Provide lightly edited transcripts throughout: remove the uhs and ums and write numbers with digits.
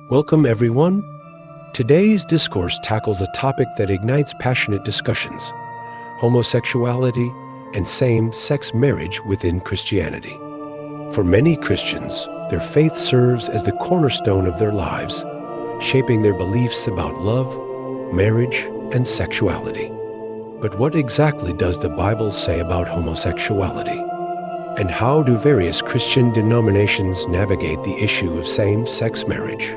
Welcome, everyone. Today's discourse tackles a topic that ignites passionate discussions: homosexuality and same-sex marriage within Christianity. For many Christians, their faith serves as the cornerstone of their lives, shaping their beliefs about love, marriage, and sexuality. But what exactly does the Bible say about homosexuality? And how do various Christian denominations navigate the issue of same-sex marriage?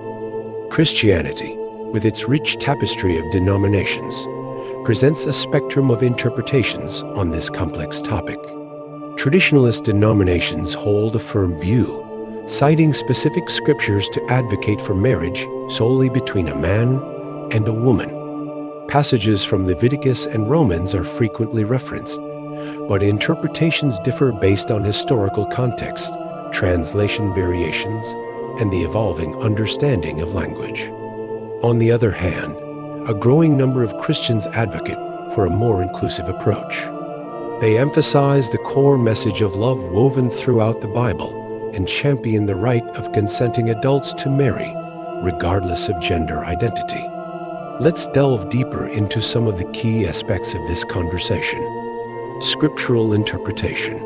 Christianity, with its rich tapestry of denominations, presents a spectrum of interpretations on this complex topic. Traditionalist denominations hold a firm view, citing specific scriptures to advocate for marriage solely between a man and a woman. Passages from Leviticus and Romans are frequently referenced, but interpretations differ based on historical context, translation variations, and the evolving understanding of language. On the other hand, a growing number of Christians advocate for a more inclusive approach. They emphasize the core message of love woven throughout the Bible and champion the right of consenting adults to marry, regardless of gender identity. Let's delve deeper into some of the key aspects of this conversation. Scriptural Interpretation.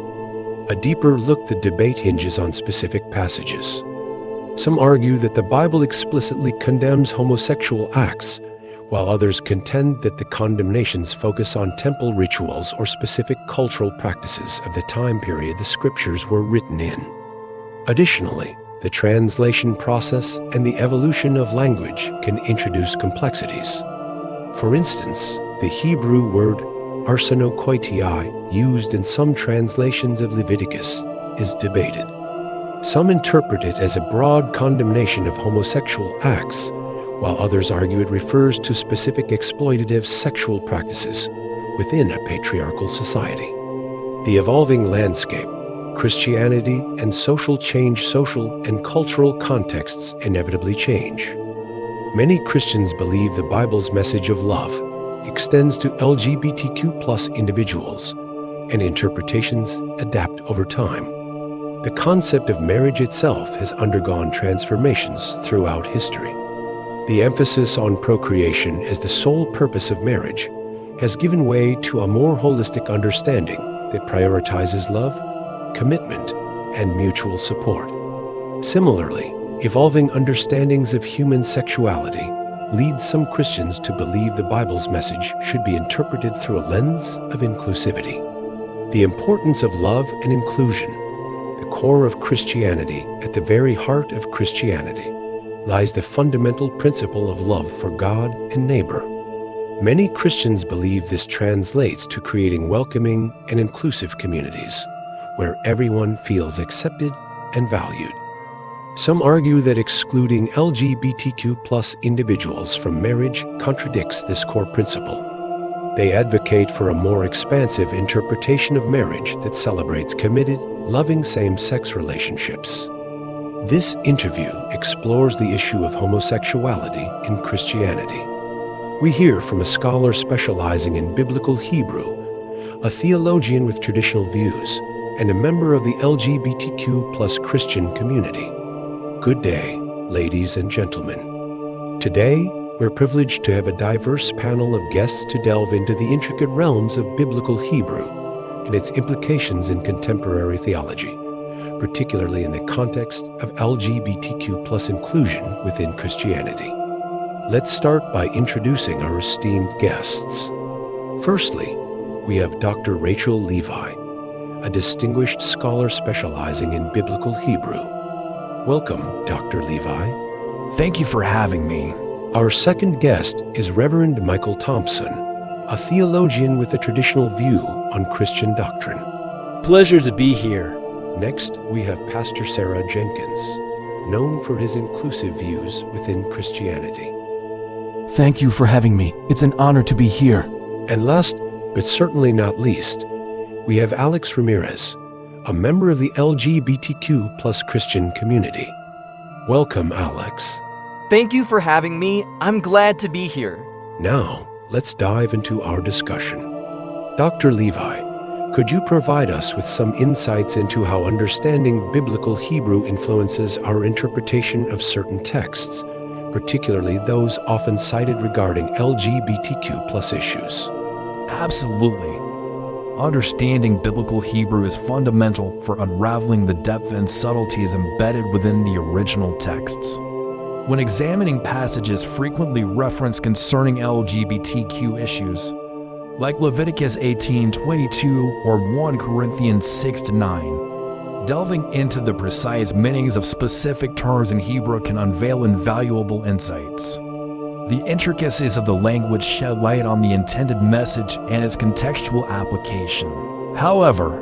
A deeper look, the debate hinges on specific passages. Some argue that the Bible explicitly condemns homosexual acts, while others contend that the condemnations focus on temple rituals or specific cultural practices of the time period the scriptures were written in. Additionally, the translation process and the evolution of language can introduce complexities. For instance, the Hebrew word arsenokoitai, used in some translations of Leviticus, is debated. Some interpret it as a broad condemnation of homosexual acts, while others argue it refers to specific exploitative sexual practices within a patriarchal society. The evolving landscape, Christianity and social and cultural contexts inevitably change. Many Christians believe the Bible's message of love extends to LGBTQ+ individuals, and interpretations adapt over time. The concept of marriage itself has undergone transformations throughout history. The emphasis on procreation as the sole purpose of marriage has given way to a more holistic understanding that prioritizes love, commitment, and mutual support. Similarly, evolving understandings of human sexuality leads some Christians to believe the Bible's message should be interpreted through a lens of inclusivity. The importance of love and inclusion, the core of Christianity. At the very heart of Christianity lies the fundamental principle of love for God and neighbor. Many Christians believe this translates to creating welcoming and inclusive communities where everyone feels accepted and valued. Some argue that excluding LGBTQ+ individuals from marriage contradicts this core principle. They advocate for a more expansive interpretation of marriage that celebrates committed, loving same-sex relationships. This interview explores the issue of homosexuality in Christianity. We hear from a scholar specializing in biblical Hebrew, a theologian with traditional views, and a member of the LGBTQ+ Christian community. Good day, ladies and gentlemen. Today, we're privileged to have a diverse panel of guests to delve into the intricate realms of biblical Hebrew and its implications in contemporary theology, particularly in the context of LGBTQ+ inclusion within Christianity. Let's start by introducing our esteemed guests. Firstly, we have Dr. Rachel Levi, a distinguished scholar specializing in biblical Hebrew. Welcome, Dr. Levi. Thank you for having me. Our second guest is Reverend Michael Thompson, a theologian with a traditional view on Christian doctrine. Pleasure to be here. Next, we have Pastor Sarah Jenkins, known for his inclusive views within Christianity. Thank you for having me. It's an honor to be here. And last, but certainly not least, we have Alex Ramirez, a member of the LGBTQ+ Christian community. Welcome, Alex. Thank you for having me. I'm glad to be here. Now, let's dive into our discussion. Dr. Levi, could you provide us with some insights into how understanding biblical Hebrew influences our interpretation of certain texts, particularly those often cited regarding LGBTQ+ issues? Absolutely. Understanding biblical Hebrew is fundamental for unraveling the depth and subtleties embedded within the original texts. When examining passages frequently referenced concerning LGBTQ issues, like Leviticus 18:22 or 1 Corinthians 6-9, delving into the precise meanings of specific terms in Hebrew can unveil invaluable insights. The intricacies of the language shed light on the intended message and its contextual application. However,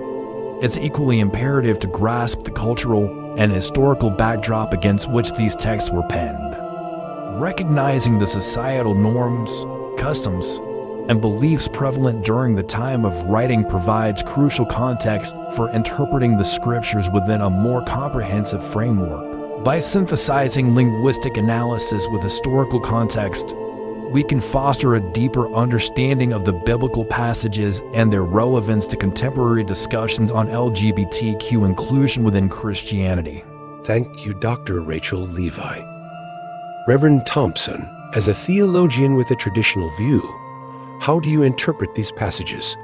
it's equally imperative to grasp the cultural and historical backdrop against which these texts were penned. Recognizing the societal norms, customs, and beliefs prevalent during the time of writing provides crucial context for interpreting the scriptures within a more comprehensive framework. By synthesizing linguistic analysis with historical context, we can foster a deeper understanding of the biblical passages and their relevance to contemporary discussions on LGBTQ inclusion within Christianity. Thank you, Dr. Rachel Levi. Reverend Thompson, as a theologian with a traditional view, how do you interpret these passages,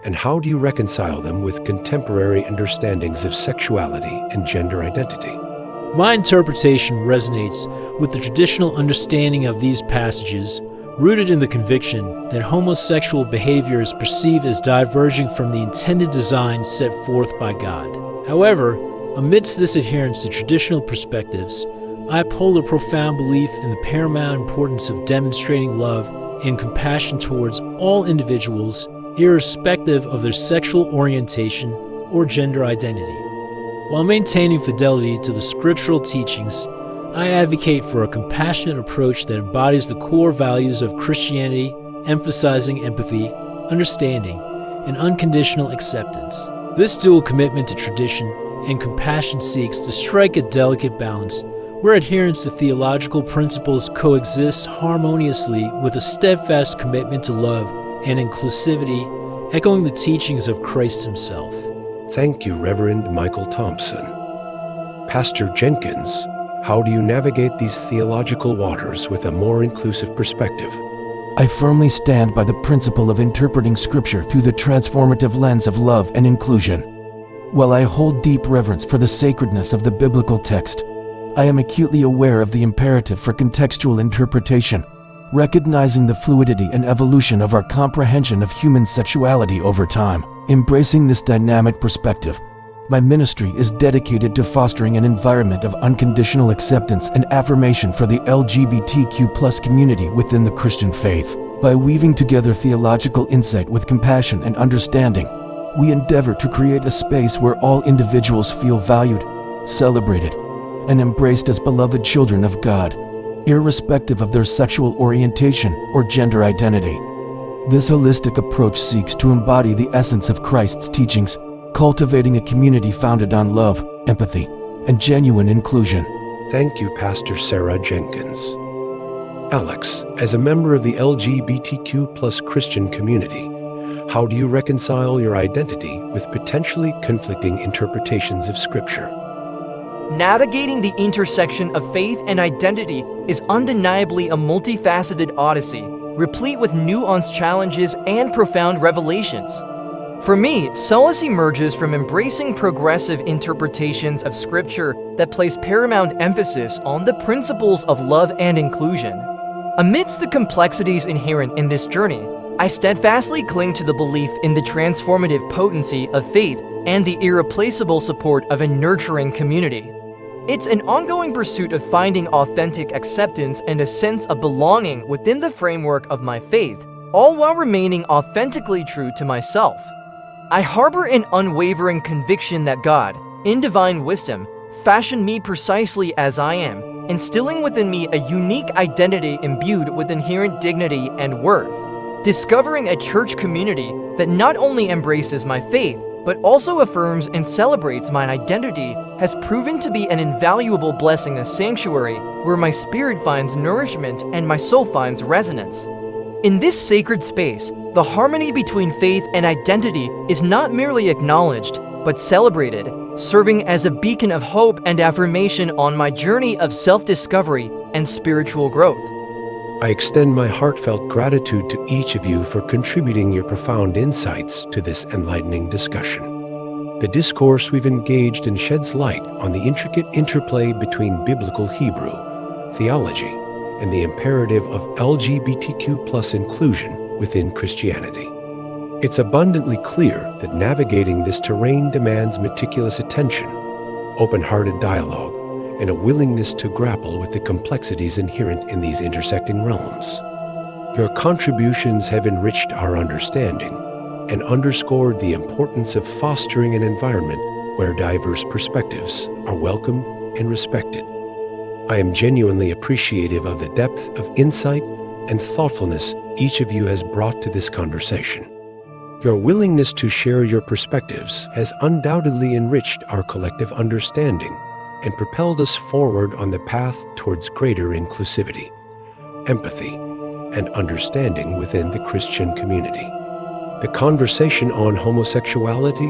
and how do you reconcile them with contemporary understandings of sexuality and gender identity? My interpretation resonates with the traditional understanding of these passages, rooted in the conviction that homosexual behavior is perceived as diverging from the intended design set forth by God. However, amidst this adherence to traditional perspectives, I uphold a profound belief in the paramount importance of demonstrating love and compassion towards all individuals, irrespective of their sexual orientation or gender identity. While maintaining fidelity to the scriptural teachings, I advocate for a compassionate approach that embodies the core values of Christianity, emphasizing empathy, understanding, and unconditional acceptance. This dual commitment to tradition and compassion seeks to strike a delicate balance where adherence to theological principles coexists harmoniously with a steadfast commitment to love and inclusivity, echoing the teachings of Christ himself. Thank you, Reverend Michael Thompson. Pastor Jenkins, how do you navigate these theological waters with a more inclusive perspective? I firmly stand by the principle of interpreting Scripture through the transformative lens of love and inclusion. While I hold deep reverence for the sacredness of the biblical text, I am acutely aware of the imperative for contextual interpretation, recognizing the fluidity and evolution of our comprehension of human sexuality over time. Embracing this dynamic perspective, my ministry is dedicated to fostering an environment of unconditional acceptance and affirmation for the LGBTQ+ community within the Christian faith. By weaving together theological insight with compassion and understanding, we endeavor to create a space where all individuals feel valued, celebrated, and embraced as beloved children of God, irrespective of their sexual orientation or gender identity. This holistic approach seeks to embody the essence of Christ's teachings, cultivating a community founded on love, empathy, and genuine inclusion. Thank you, Pastor Sarah Jenkins. Alex, as a member of the LGBTQ+ Christian community, how do you reconcile your identity with potentially conflicting interpretations of Scripture? Navigating the intersection of faith and identity is undeniably a multifaceted odyssey, replete with nuanced challenges and profound revelations. For me, solace emerges from embracing progressive interpretations of Scripture that place paramount emphasis on the principles of love and inclusion. Amidst the complexities inherent in this journey, I steadfastly cling to the belief in the transformative potency of faith and the irreplaceable support of a nurturing community. It's an ongoing pursuit of finding authentic acceptance and a sense of belonging within the framework of my faith, all while remaining authentically true to myself. I harbor an unwavering conviction that God, in divine wisdom, fashioned me precisely as I am, instilling within me a unique identity imbued with inherent dignity and worth. Discovering a church community that not only embraces my faith, but also affirms and celebrates my identity has proven to be an invaluable blessing, a sanctuary where my spirit finds nourishment and my soul finds resonance. In this sacred space, the harmony between faith and identity is not merely acknowledged, but celebrated, serving as a beacon of hope and affirmation on my journey of self-discovery and spiritual growth. I extend my heartfelt gratitude to each of you for contributing your profound insights to this enlightening discussion. The discourse we've engaged in sheds light on the intricate interplay between biblical Hebrew, theology, and the imperative of LGBTQ+ inclusion within Christianity. It's abundantly clear that navigating this terrain demands meticulous attention, open-hearted dialogue, and a willingness to grapple with the complexities inherent in these intersecting realms. Your contributions have enriched our understanding and underscored the importance of fostering an environment where diverse perspectives are welcomed and respected. I am genuinely appreciative of the depth of insight and thoughtfulness each of you has brought to this conversation. Your willingness to share your perspectives has undoubtedly enriched our collective understanding and propelled us forward on the path towards greater inclusivity, empathy, and understanding within the Christian community. The conversation on homosexuality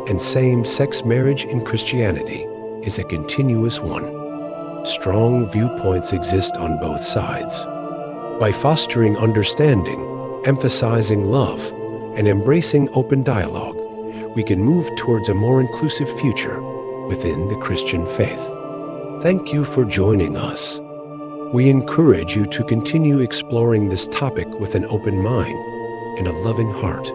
and same-sex marriage in Christianity is a continuous one. Strong viewpoints exist on both sides. By fostering understanding, emphasizing love, and embracing open dialogue, we can move towards a more inclusive future within the Christian faith. Thank you for joining us. We encourage you to continue exploring this topic with an open mind and a loving heart.